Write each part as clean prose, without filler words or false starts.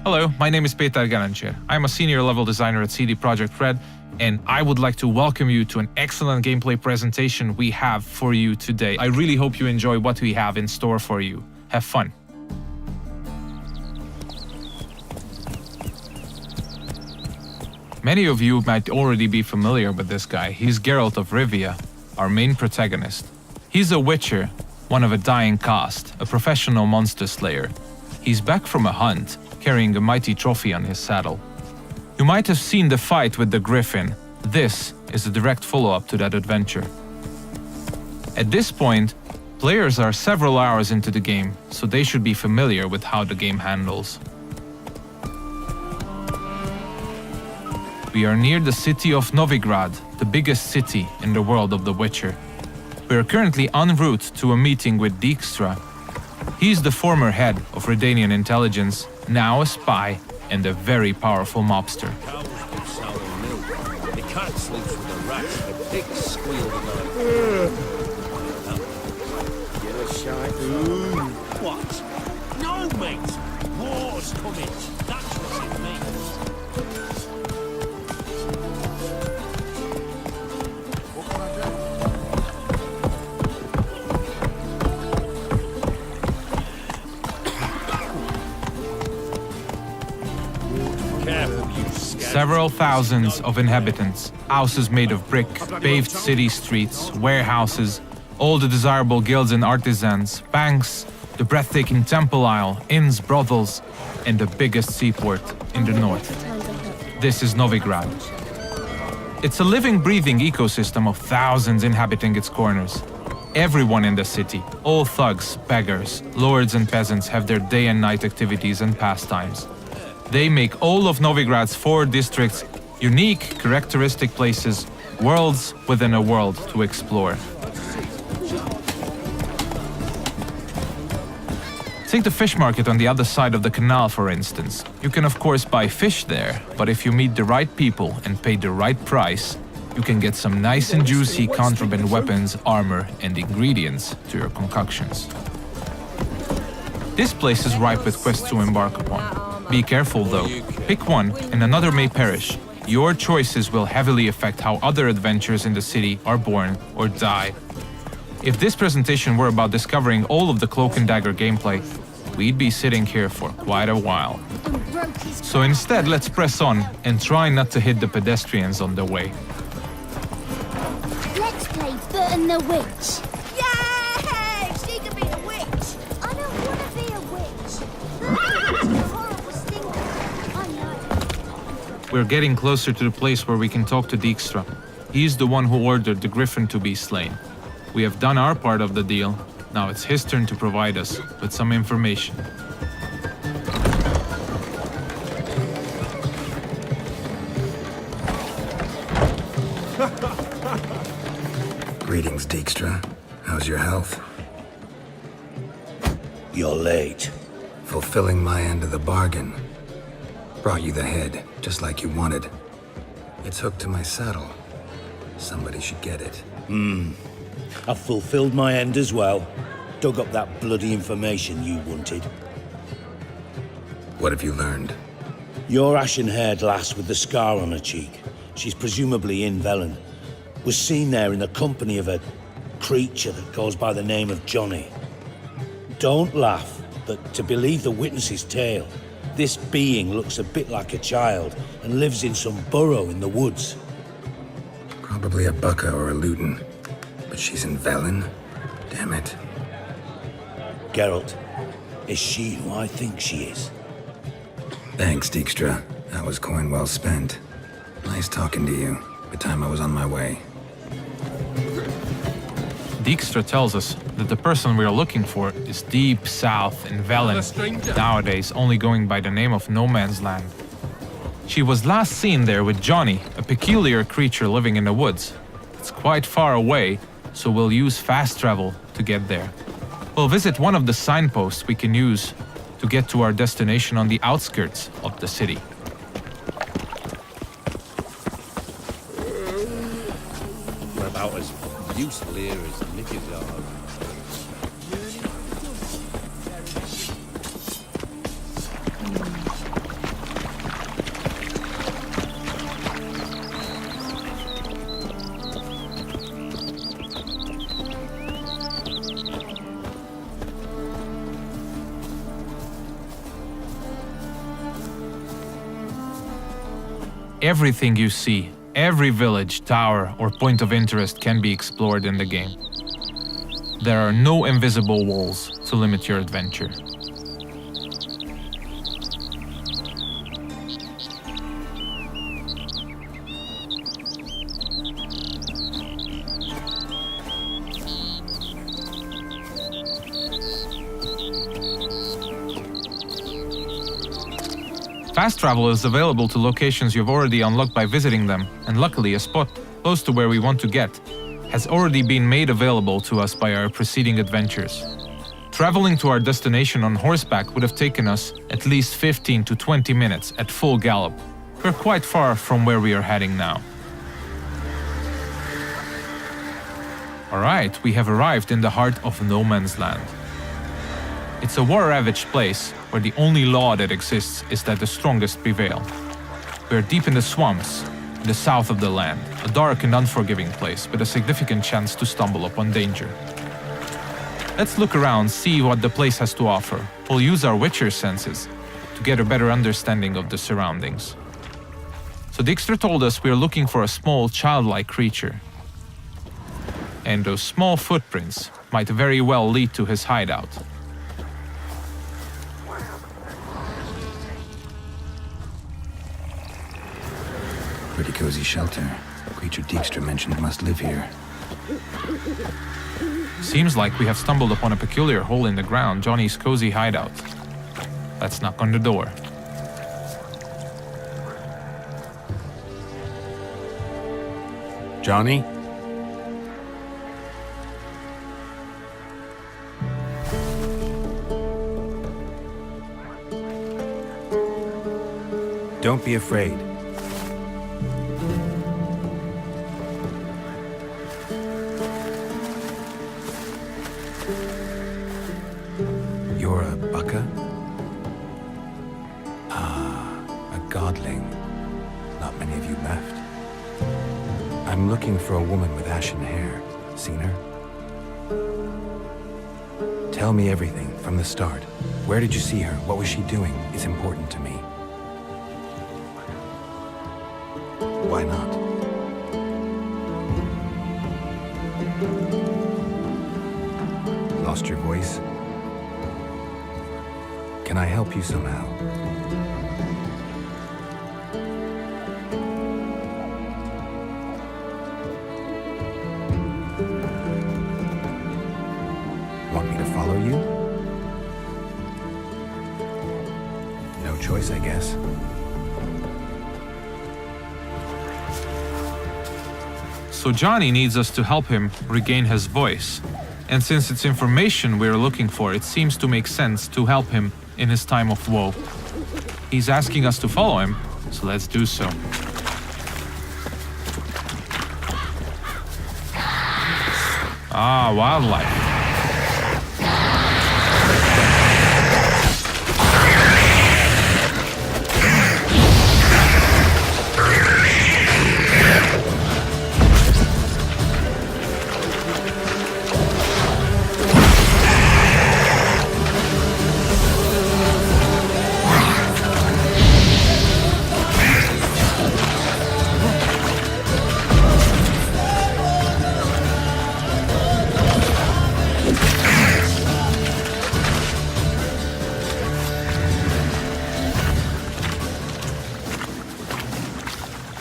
Hello, my name is Petar Garancher. I'm a senior level designer at CD Projekt Red, and I would like to welcome you to an excellent gameplay presentation we have for you today. I really hope you enjoy what we have in store for you. Have fun. Many of you might already be familiar with this guy. He's Geralt of Rivia, our main protagonist. He's a witcher, one of a dying caste, a professional monster slayer. He's back from a hunt, carrying a mighty trophy on his saddle. You might have seen the fight with the Griffin. This is a direct follow-up to that adventure. At this point, players are several hours into the game, so they should be familiar with how the game handles. We are near the city of Novigrad, the biggest city in the world of The Witcher. We are currently en route to a meeting with Dijkstra. He's the former head of Redanian intelligence, now a spy and a very powerful mobster. Cows give sour milk. The cat sleeps with the rats. The pigs squeal the night. Get a shite. What? No, mate. War's coming. That's what it means. Several thousands of inhabitants, houses made of brick, paved city streets, warehouses, all the desirable guilds and artisans, banks, the breathtaking temple isle, inns, brothels, and the biggest seaport in the north. This is Novigrad. It's a living, breathing ecosystem of thousands inhabiting its corners. Everyone in the city, all thugs, beggars, lords and peasants have their day and night activities and pastimes. They make all of Novigrad's 4 districts unique, characteristic places, worlds within a world to explore. Take the fish market on the other side of the canal, for instance. You can of course buy fish there, but if you meet the right people and pay the right price, you can get some nice and juicy contraband weapons, armor, and ingredients to your concoctions. This place is ripe with quests to embark upon. Be careful though, pick one and another may perish. Your choices will heavily affect how other adventures in the city are born or die. If this presentation were about discovering all of the Cloak and Dagger gameplay, we'd be sitting here for quite a while. So instead, let's press on and try not to hit the pedestrians on the way. Let's play Burton the Witch. Yay! She can be the witch. I don't want to be a witch. It's a horrible stinker. I know. We're getting closer to the place where we can talk to Dijkstra. He's the one who ordered the Griffin to be slain. We have done our part of the deal. Now it's his turn to provide us with some information. Greetings, Dijkstra. How's your health? You're late. Fulfilling my end of the bargain. Brought you the head, just like you wanted. It's hooked to my saddle. Somebody should get it. I've fulfilled my end as well. Dug up that bloody information you wanted. What have you learned? Your ashen-haired lass with the scar on her cheek, she's presumably in Velen, was seen there in the company of a creature that goes by the name of Johnny. Don't laugh, but to believe the witness's tale, this being looks a bit like a child and lives in some burrow in the woods. Probably a Bucca or a Luton. But she's in Velen? Damn it. Geralt, is she who I think she is? Thanks, Dijkstra. That was coin well spent. Nice talking to you. The time I was on my way. Dijkstra tells us that the person we are looking for is deep south in Velen, nowadays only going by the name of No Man's Land. She was last seen there with Johnny, a peculiar creature living in the woods. It's quite far away, so we'll use fast travel to get there. We'll visit one of the signposts we can use to get to our destination on the outskirts of the city. We're about as useful here as Nicky's yard. Everything you see, every village, tower, or point of interest can be explored in the game. There are no invisible walls to limit your adventure. Fast travel is available to locations you've already unlocked by visiting them, and luckily a spot close to where we want to get has already been made available to us by our preceding adventures. Traveling to our destination on horseback would have taken us at least 15 to 20 minutes at full gallop. We're quite far from where we are heading now. Alright, we have arrived in the heart of No Man's Land. It's a war-ravaged place where the only law that exists is that the strongest prevail. We are deep in the swamps, in the south of the land, a dark and unforgiving place with a significant chance to stumble upon danger. Let's look around, see what the place has to offer. We'll use our Witcher senses to get a better understanding of the surroundings. So Dijkstra told us we are looking for a small, childlike creature. And those small footprints might very well lead to his hideout. Pretty cozy shelter. Creature Dijkstra mentioned must live here. Seems like we have stumbled upon a peculiar hole in the ground, Johnny's cozy hideout. Let's knock on the door. Johnny? Don't be afraid. You're a Baka? Ah, a godling. Not many of you left. I'm looking for a woman with ashen hair. Seen her? Tell me everything from the start. Where did you see her? What was she doing? It's important to me. Why not? Lost your voice? Can I help you somehow? Want me to follow you? No choice, I guess. So Johnny needs us to help him regain his voice. And since it's information we're looking for, it seems to make sense to help him in his time of woe. He's asking us to follow him, so let's do so. Ah, wildlife.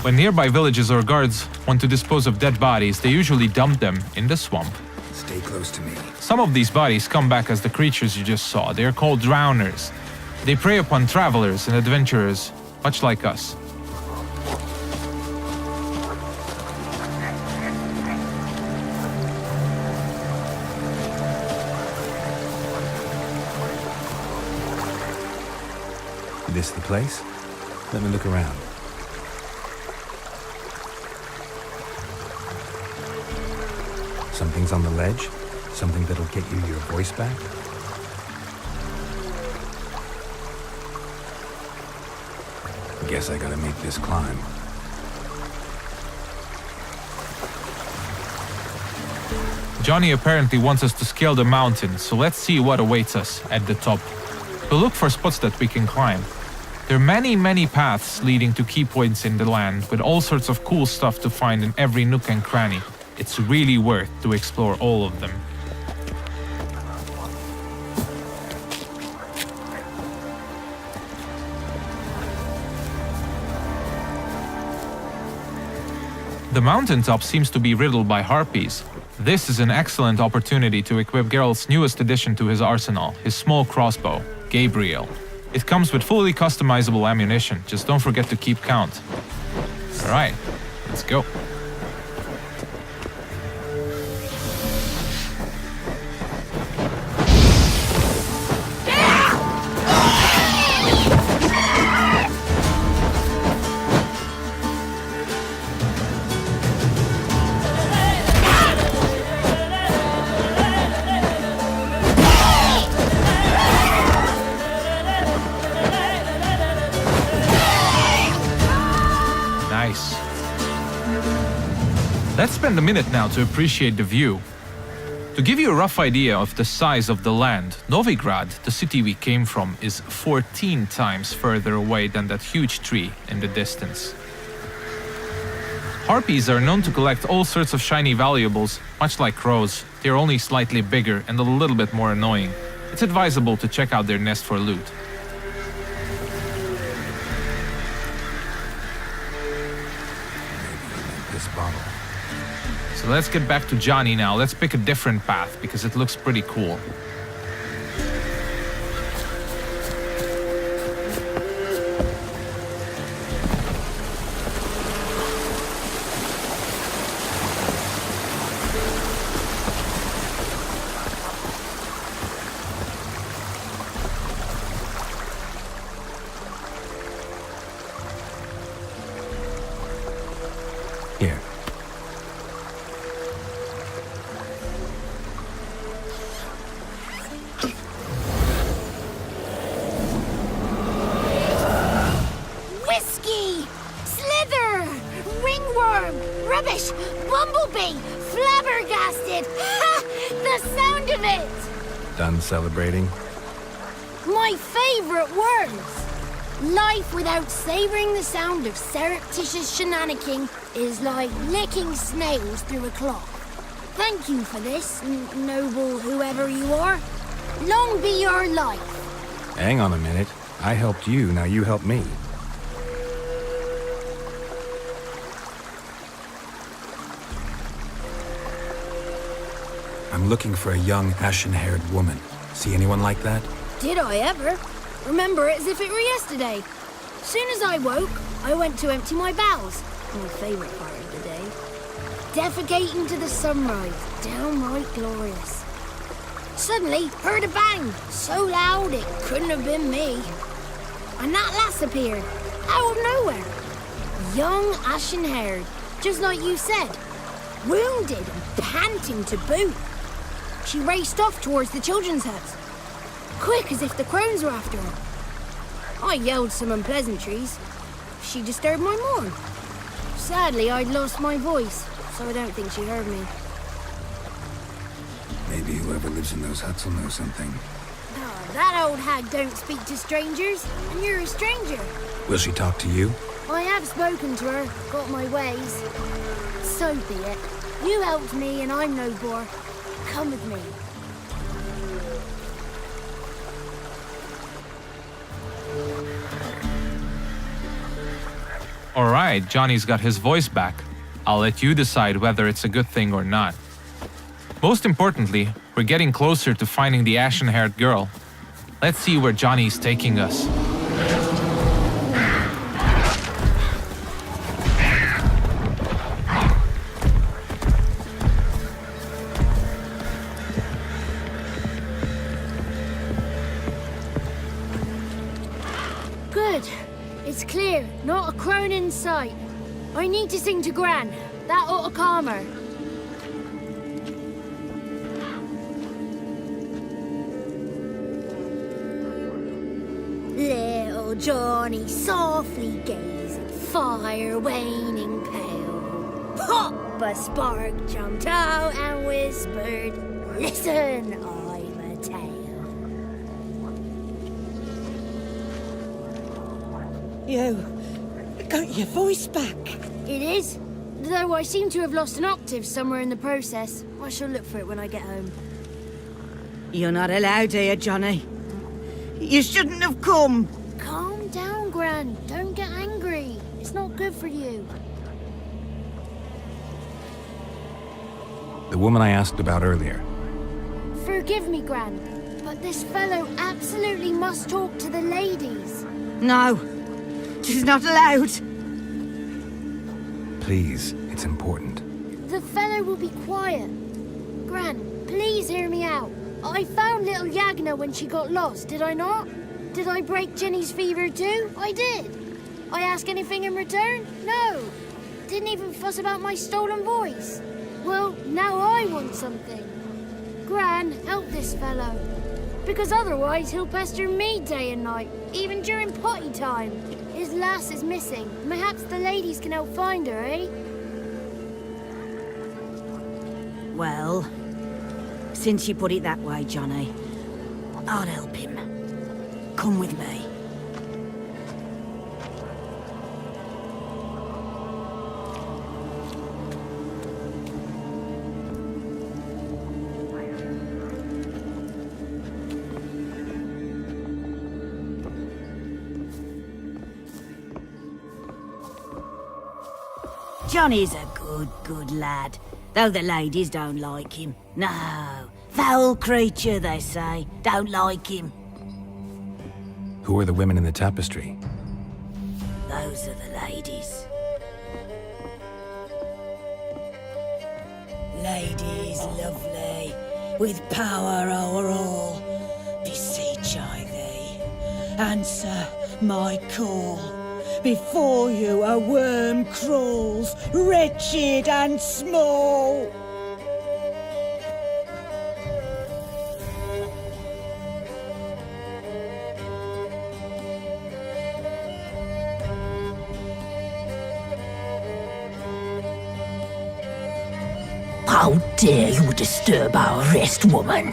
When nearby villages or guards want to dispose of dead bodies, they usually dump them in the swamp. Stay close to me. Some of these bodies come back as the creatures you just saw. They are called drowners. They prey upon travelers and adventurers, much like us. This the place? Let me look around. Something's on the ledge? Something that'll get you your voice back? Guess I gotta make this climb. Johnny apparently wants us to scale the mountain, so let's see what awaits us at the top. We'll look for spots that we can climb. There are many paths leading to key points in the land, with all sorts of cool stuff to find in every nook and cranny. It's really worth to explore all of them. The mountaintop seems to be riddled by harpies. This is an excellent opportunity to equip Geralt's newest addition to his arsenal, his small crossbow, Gabriel. It comes with fully customizable ammunition, just don't forget to keep count. Alright, let's go. Nice. Let's spend a minute now to appreciate the view. To give you a rough idea of the size of the land, Novigrad, the city we came from, is 14 times further away than that huge tree in the distance. Harpies are known to collect all sorts of shiny valuables, much like crows. They're only slightly bigger and a little bit more annoying. It's advisable to check out their nest for loot. This bottle. So let's get back to Johnny now. Let's pick a different path because it looks pretty cool. Here. Whiskey! Slither! Ringworm! Rubbish! Bumblebee! Flabbergasted! Ha! The sound of it! Done celebrating? My favorite words! Life without savoring the sound of surreptitious shenanigans is like licking snails through a cloth. Thank you for this, noble whoever you are. Long be your life. Hang on a minute. I helped you, now you help me. I'm looking for a young, ashen-haired woman. See anyone like that? Did I ever? Remember it as if it were yesterday. Soon as I woke, I went to empty my bowels. My favorite part of the day. Defecating to the sunrise. Downright glorious. Suddenly, heard a bang. So loud it couldn't have been me. And that lass appeared. Out of nowhere. Young, ashen-haired. Just like you said. Wounded and panting to boot. She raced off towards the children's huts. Quick as if the crones were after her. I yelled some unpleasantries. She disturbed my morn. Sadly, I'd lost my voice, so I don't think she heard me. Maybe whoever lives in those huts will know something. Oh, that old hag don't speak to strangers, and you're a stranger. Will she talk to you? I have spoken to her, got my ways. So be it. You helped me, and I'm no bore. Come with me. Alright, Johnny's got his voice back. I'll let you decide whether it's a good thing or not. Most importantly, we're getting closer to finding the ashen-haired girl. Let's see where Johnny's taking us. Good. It's clear, not a crone in sight. I need to sing to Gran. That ought to calm her. Little Johnny softly gazed, fire waning pale. Pop! A spark jumped out and whispered, "Listen, I'm a tale." You got your voice back. It is. Though I seem to have lost an octave somewhere in the process. I shall look for it when I get home. You're not allowed here, Johnny. You shouldn't have come. Calm down, Gran. Don't get angry. It's not good for you. The woman I asked about earlier. Forgive me, Gran, but this fellow absolutely must talk to the ladies. No, she's not allowed. Please, it's important. The fellow will be quiet. Gran, please hear me out. I found little Yagna when she got lost, did I not? Did I break Jenny's fever too? I did. I ask anything in return? No. Didn't even fuss about my stolen voice. Well, now I want something. Gran, help this fellow. Because otherwise he'll pester me day and night, even during potty time. His lass is missing. Perhaps the ladies can help find her, eh? Well, since you put it that way, Johnny, I'll help him. Come with me. Johnny's a good lad, though the ladies don't like him. No, foul creature, they say. Don't like him. Who are the women in the tapestry? Those are the ladies. Ladies lovely, with power o'er all. Beseech I thee, answer my call. Before you a worm crawls, wretched and small. How dare you disturb our rest, woman?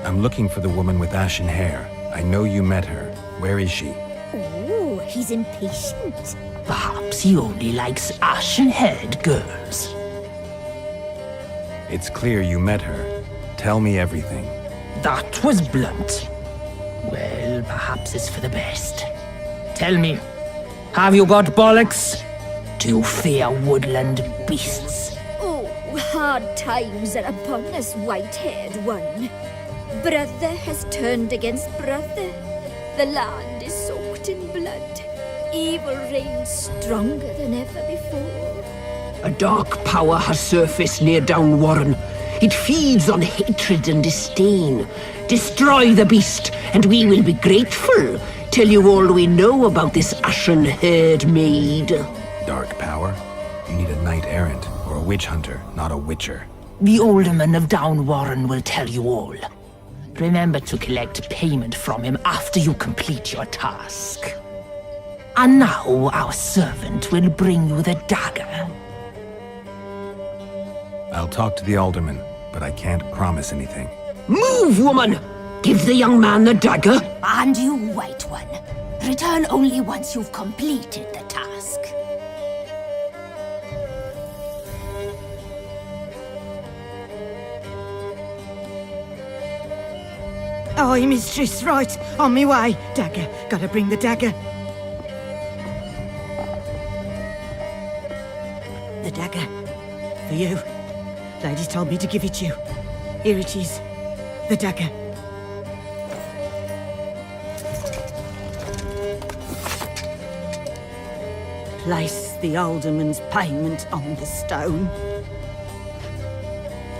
I'm looking for the woman with ashen hair. I know you met her. Where is she? Oh, he's impatient. Perhaps he only likes ashen-haired girls. It's clear you met her. Tell me everything. That was blunt. Well, perhaps it's for the best. Tell me, have you got bollocks? Do you fear woodland beasts? Oh, hard times are upon us, white-haired one. Brother has turned against brother. The land is soaked in blood. Evil reigns stronger than ever before. A dark power has surfaced near Downwarren. It feeds on hatred and disdain. Destroy the beast, and we will be grateful. Tell you all we know about this ashen-haired maid. Dark power? You need a knight-errant, or a witch hunter, not a witcher. The alderman of Downwarren will tell you all. Remember to collect payment from him after you complete your task. And now our servant will bring you the dagger. I'll talk to the alderman, but I can't promise anything. Move, woman! Give the young man the dagger. And you, white one, return only once you've completed the task. Aye, mistress, right. On me way. Dagger. Gotta bring the dagger. The dagger. For you. Ladies told me to give it you. Here it is. The dagger. Place the alderman's payment on the stone.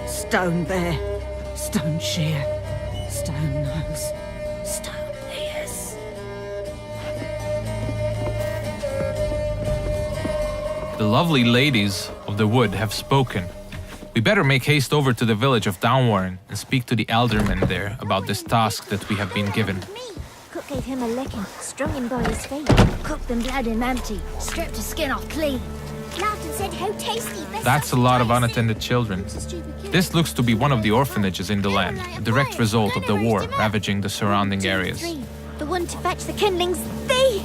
Stone there. Stone shear. Stone nose, stone ears. The lovely ladies of the wood have spoken. We better make haste over to the village of Downwarren and speak to the alderman there about this task that we have been given. Cook gave him a licking, strung him by his feet, cooked and bled him empty, stripped his skin off clean. Laughed and said how tasty. That's a lot of unattended children. This looks to be one of the orphanages in the land, a direct result of the war ravaging the surrounding areas. The one to fetch the kindlings. They...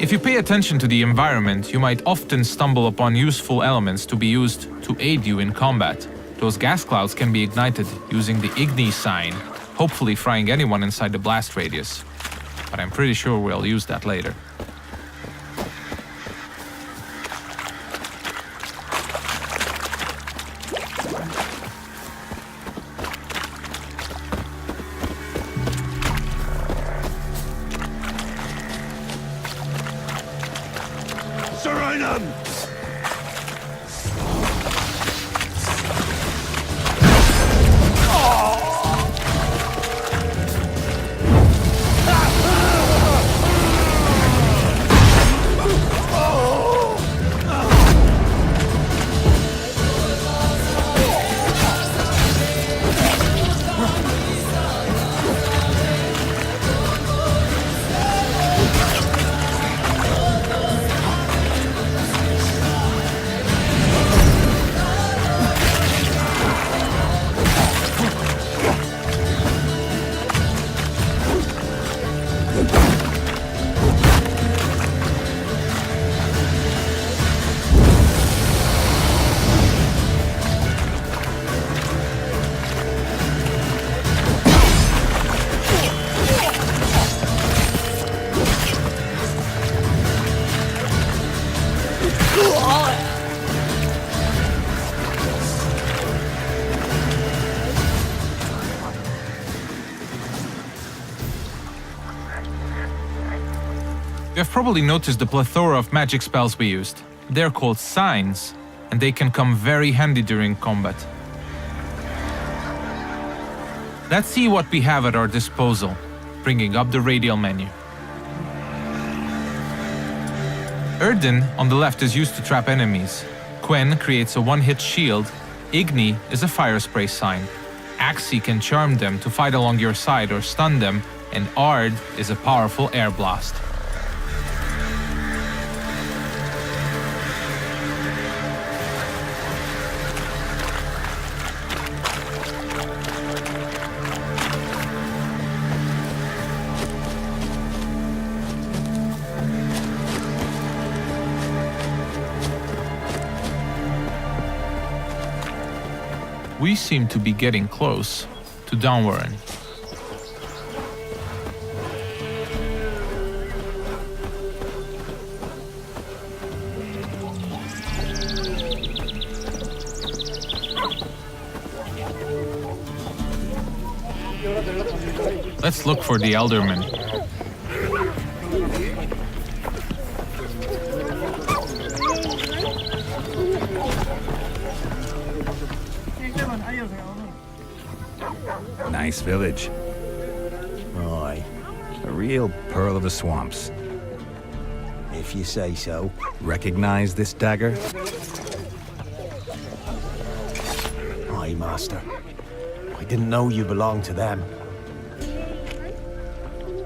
If you pay attention to the environment, you might often stumble upon useful elements to be used to aid you in combat. Those gas clouds can be ignited using the Igni sign, hopefully frying anyone inside the blast radius. But I'm pretty sure we'll use that later. Serenum! You have probably noticed the plethora of magic spells we used. They're called signs, and they can come very handy during combat. Let's see what we have at our disposal, bringing up the radial menu. Erden on the left is used to trap enemies. Quen creates a one-hit shield. Igni is a fire spray sign. Axii can charm them to fight along your side or stun them, and Ard is a powerful air blast. We seem to be getting close to Downwarren. Let's look for the Elderman. Nice village. Aye, A real pearl of the swamps. if you say so. Recognize this dagger? Aye, Master. I didn't know you belonged to them.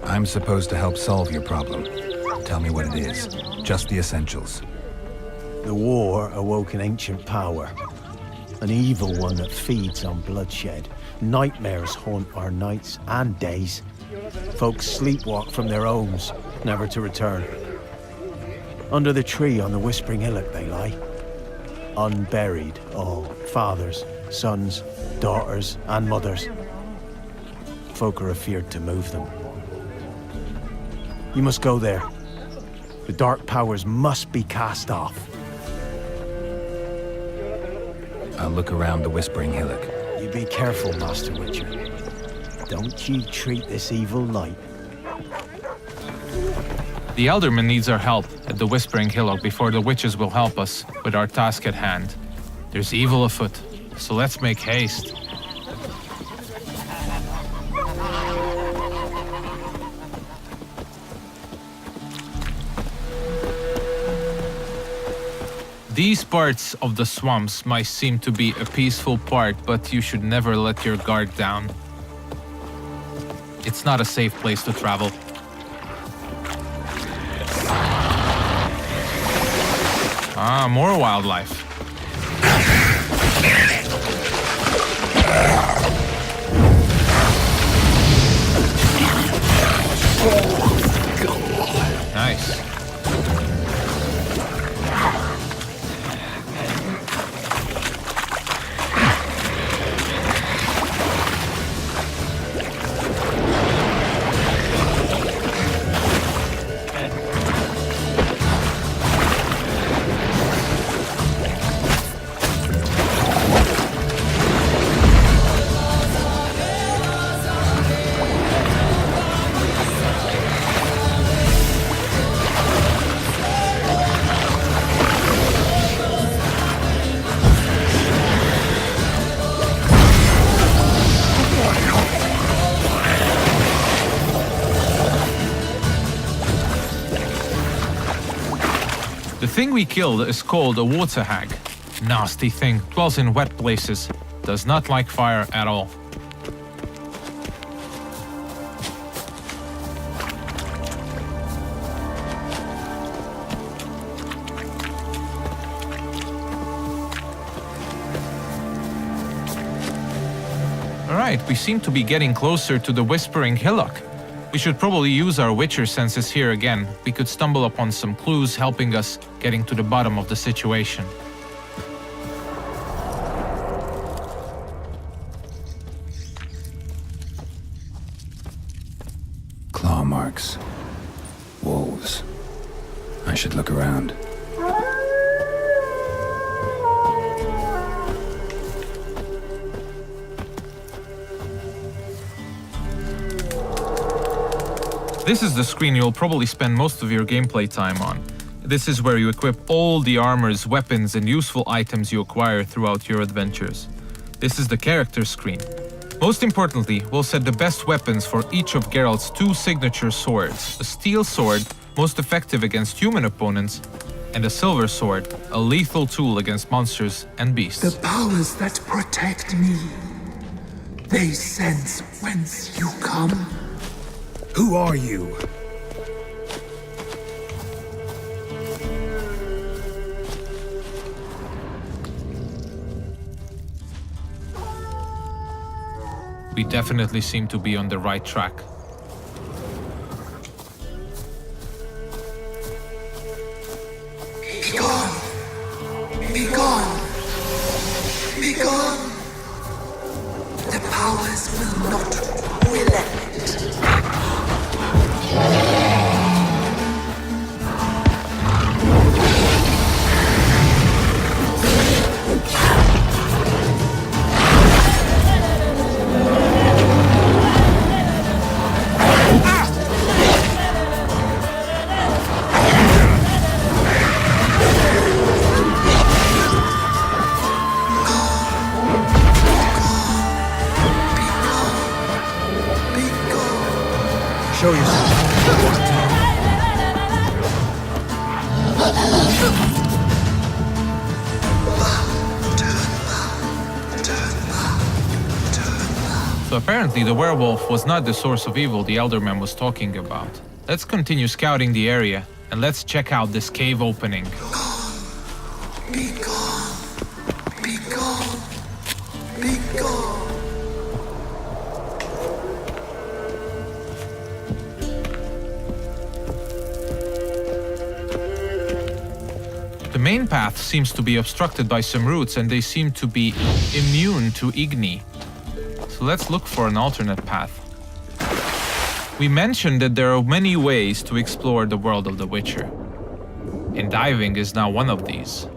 I'm supposed to help solve your problem. Tell me what it is. Just the essentials. The war awoke an ancient power. An evil one that feeds on bloodshed. Nightmares haunt our nights and days. Folks sleepwalk from their homes, never to return. Under the tree on the Whispering Hillock they lie. Unburied, all. Fathers, sons, daughters, and mothers. Folk are afeard to move them. You must go there. The dark powers must be cast off. I'll look around the Whispering Hillock. You be careful, Master Witcher. Don't you treat this evil light. The Elderman needs our help at the Whispering Hillock before the witches will help us with our task at hand. There's evil afoot, so let's make haste. These parts of the swamps might seem to be a peaceful part, but you should never let your guard down. It's not a safe place to travel. Ah, more wildlife. Nice. The thing we killed is called a water hag. Nasty thing, dwells in wet places, does not like fire at all. Alright, we seem to be getting closer to the Whispering Hillock. We should probably use our Witcher senses here again. We could stumble upon some clues helping us getting to the bottom of the situation. Claw marks. Wolves. I should look around. This is the screen you'll probably spend most of your gameplay time on. This is where you equip all the armors, weapons, and useful items you acquire throughout your adventures. This is the character screen. Most importantly, we'll set the best weapons for each of Geralt's 2 signature swords. A steel sword, most effective against human opponents, and a silver sword, a lethal tool against monsters and beasts. The powers that protect me, they sense whence you come. Who are you? We definitely seem to be on the right track. Be gone! Be gone! Be gone! The powers will not relent. Show yourself. So apparently the werewolf was not the source of evil the Elderman was talking about. Let's continue scouting the area, and let's check out this cave opening. Be gone! Be gone! Be gone! The main path seems to be obstructed by some roots, and they seem to be immune to Igni. So let's look for an alternate path. We mentioned that there are many ways to explore the world of The Witcher, and diving is now one of these.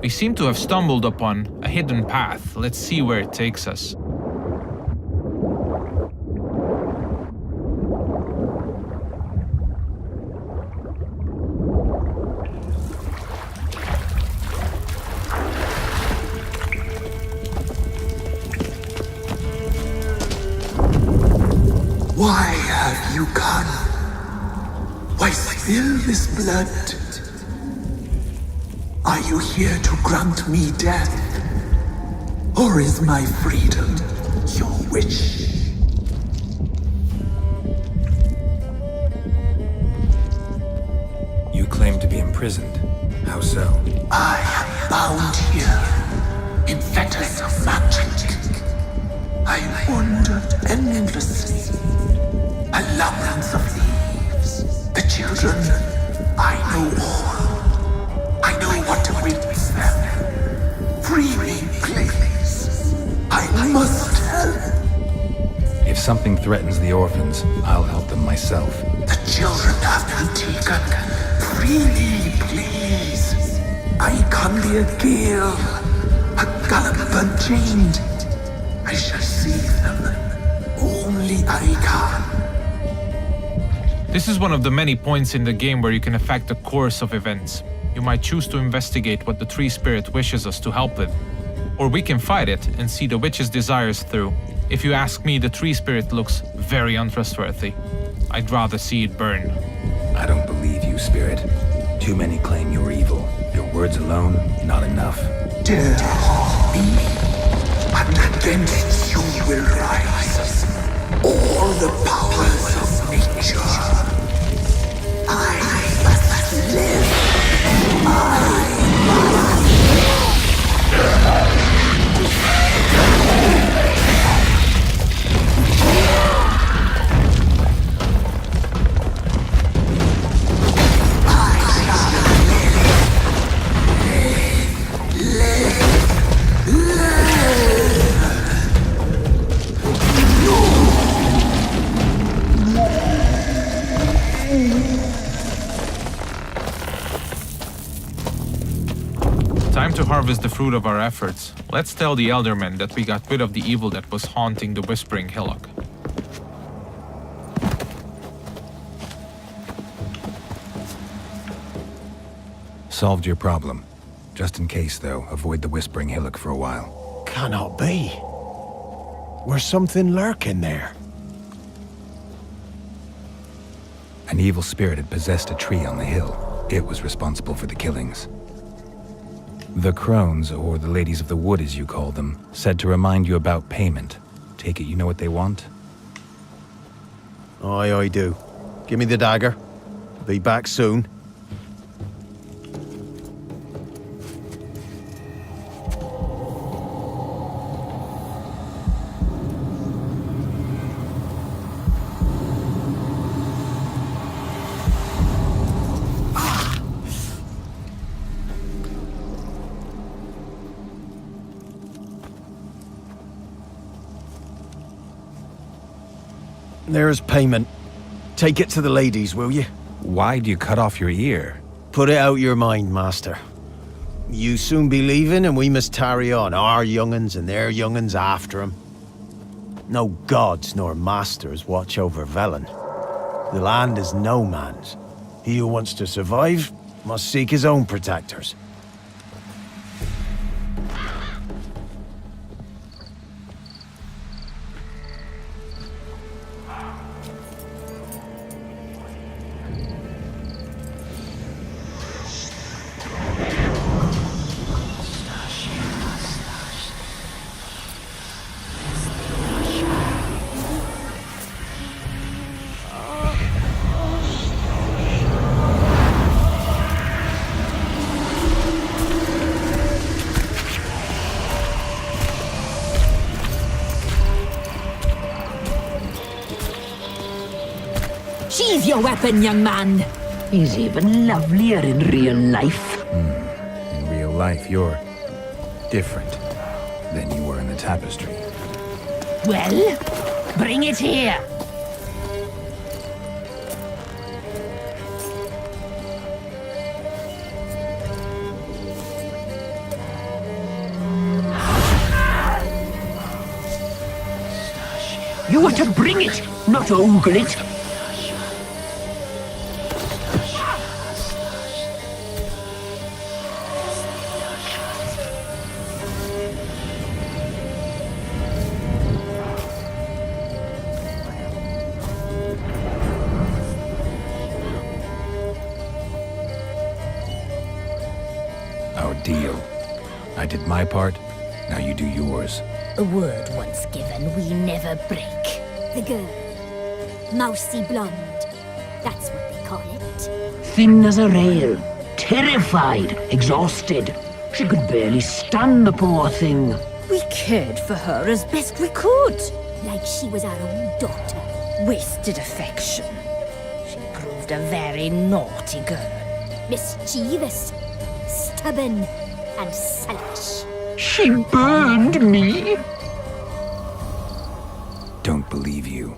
We seem to have stumbled upon a hidden path. Let's see where it takes us. Why have you come? Why spill this blood? Are you here to grant me death? Or is my freedom your wish? You claim to be imprisoned. How so? I am bound here in fetters of magic. I wandered endlessly. A labyrinth of leaves. The children, I know all. I know what awaits them. Free me, please. I must help. If something threatens the orphans, I'll help them myself. The children have been taken. Free me, please. I can be a gale, a gallop unchained. I shall save them. Only I can. This is one of the many points in the game where you can affect the course of events. You might choose to investigate what the Tree Spirit wishes us to help with. Or we can fight it and see the witch's desires through. If you ask me, the Tree Spirit looks very untrustworthy. I'd rather see it burn. I don't believe you, Spirit. Too many claim you're evil. Your words alone, not enough. Dare harm me, and against you will rise all the powers of nature. I must live. Time to harvest the fruit of our efforts. Let's tell the Eldermen that we got rid of the evil that was haunting the Whispering Hillock. Solved your problem. Just in case, though, avoid the Whispering Hillock for a while. Cannot be. There's something lurking there. An evil spirit had possessed a tree on the hill. It was responsible for the killings. The Crones, or the Ladies of the Wood as you call them, said to remind you about payment. Take it you know what they want? Aye, I do. Give me the dagger. Be back soon. There's payment. Take it to the ladies, will you? Why'd you cut off your ear? Put it out your mind, master. You soon be leaving and we must tarry on, our young'uns and their young'uns after 'em. No gods nor masters watch over Velen. The land is no man's. He who wants to survive must seek his own protectors. Sheathe your weapon, young man. He's even lovelier in real life. In real life, you're different than you were in the tapestry. Well, bring it here. You are to bring it, not ogle it. Our deal. I did my part, now you do yours. A word once given, we never break. The girl. Mousy blonde. That's what they call it. Thin as a rail, terrified, exhausted. She could barely stand, the poor thing. We cared for her as best we could. Like she was our own daughter. Wasted affection. She proved a very naughty girl. Mischievous, stubborn, and selfish. She burned me. Don't believe you.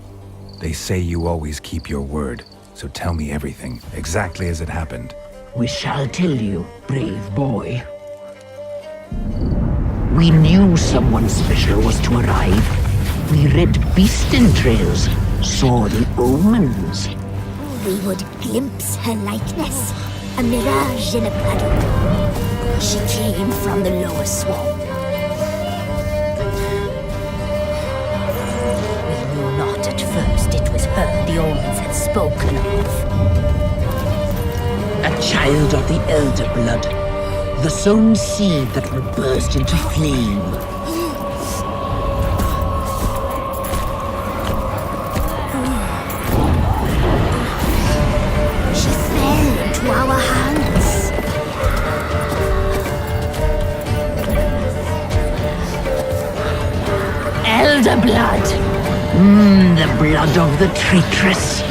They say you always keep your word, so tell me everything, exactly as it happened. We shall tell you, brave boy. We knew someone special was to arrive. We read beast entrails, saw the omens. We would glimpse her likeness, a mirage in a puddle. She came from the lower swamp. We knew not at first it was her the omens had spoken of. A child of the elder blood, the sown seed that will burst into flame. She fell into our hands. Elder blood! The blood of the traitress.